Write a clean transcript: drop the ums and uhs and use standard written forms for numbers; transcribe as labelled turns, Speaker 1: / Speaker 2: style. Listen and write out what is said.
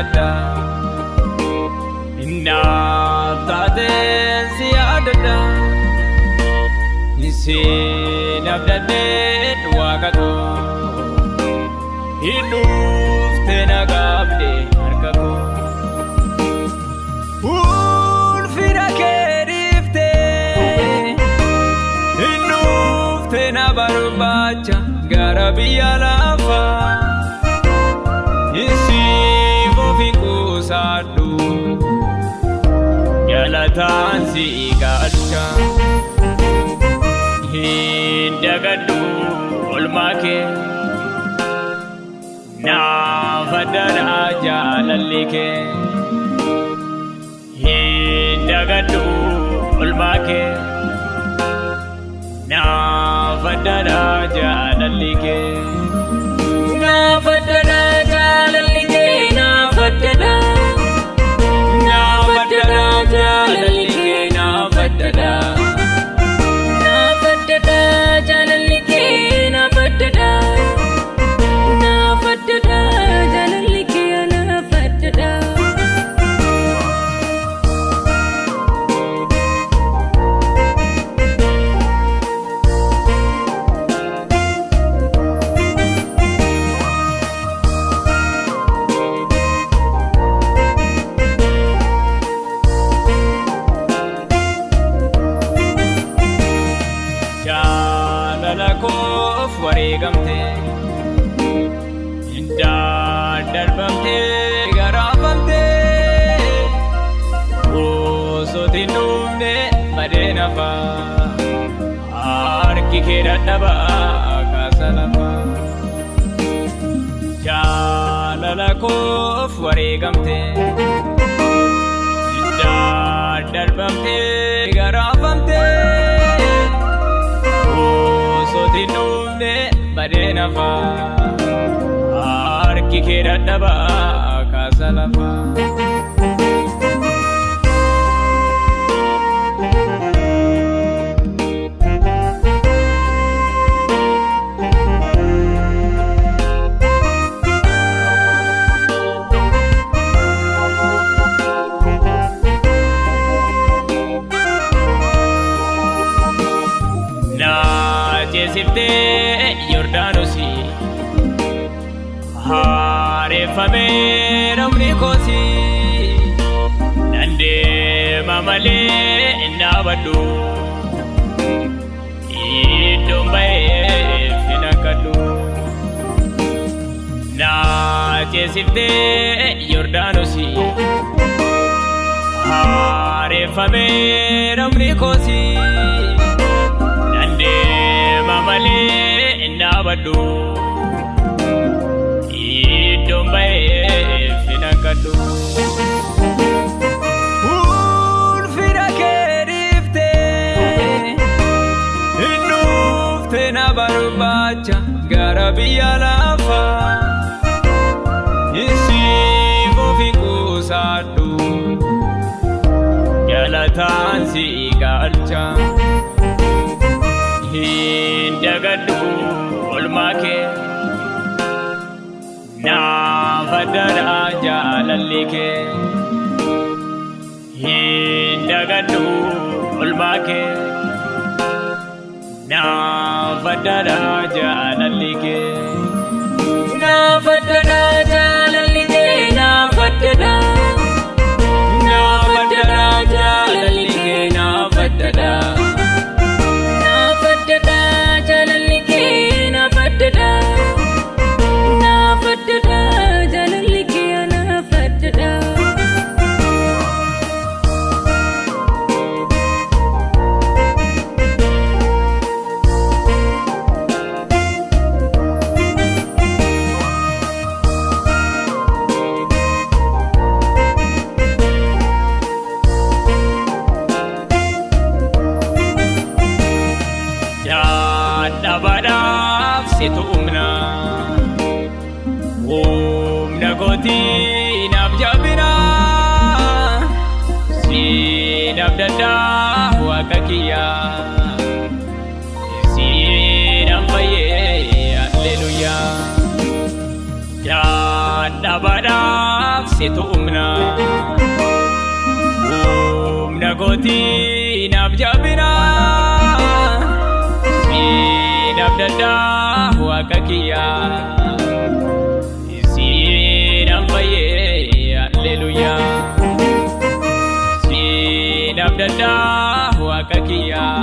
Speaker 1: yaada innaaf taateen si yaadadha isiin abdadheen waaqa koo hin dhufte na gaabde harka koo ulfina kee dhiiftee hin dhufte na barbaacha gara biyya lafaa isiif ofin quusadhu galataan si galcha hin dagadhu oolmaa kee naaf addadha jaalalli kee hin dagadhu oolmaa kee naaf addadha jaalalli kee naaf addadha jaalalli kee naaf addadha jaalalli kee naaf addadha jaalalli kee naaf addadha jaalalli kee naaf addadha koof wareegamte darbamte garaafamte osooti hin dhufne badee nafa harki kee dadhabaa kaasa lafa jaalala koof wareegamte darbamte garaafamte osooti hin dhufne badee nafa harki kee dadhabaa kaasa lafa Jeesiftee Yordaanosii haareffamee namni koosii nan deema malee hin dhaabadhu iddoon ba'eef hin akkadhu naa jeesiftee Yordaanosii haareffamee namni koosii malee hin dhaabadhu iddoon ba'eef hin akkadhu ulfina kee dhiiftee hin dhufte na barbaacha gara biyya lafaa isiif ofin quusadhu galataan si galcha hin dagadhu oolmaa kee naaf addadha jaalalli kee hin dagadhu oolmaa kee naaf addadha jaalalli kee naaf addadha jaalalli kee naaf addadha jaalalli kee naaf addadha jaalalli kee naaf addadha jaalalli kee naaf addadha dadhabadhaaf situ humna kootii naaf jabina siin abdadhaa waaqa kiyyaa siin anfayyee alleluuyaa dadhabadhaaf situ umna koti naaf jabina naaf daddaa waaqa kiyyaa naaf fayyee alleluuyaa naaf daddaa waaqa kiyyaa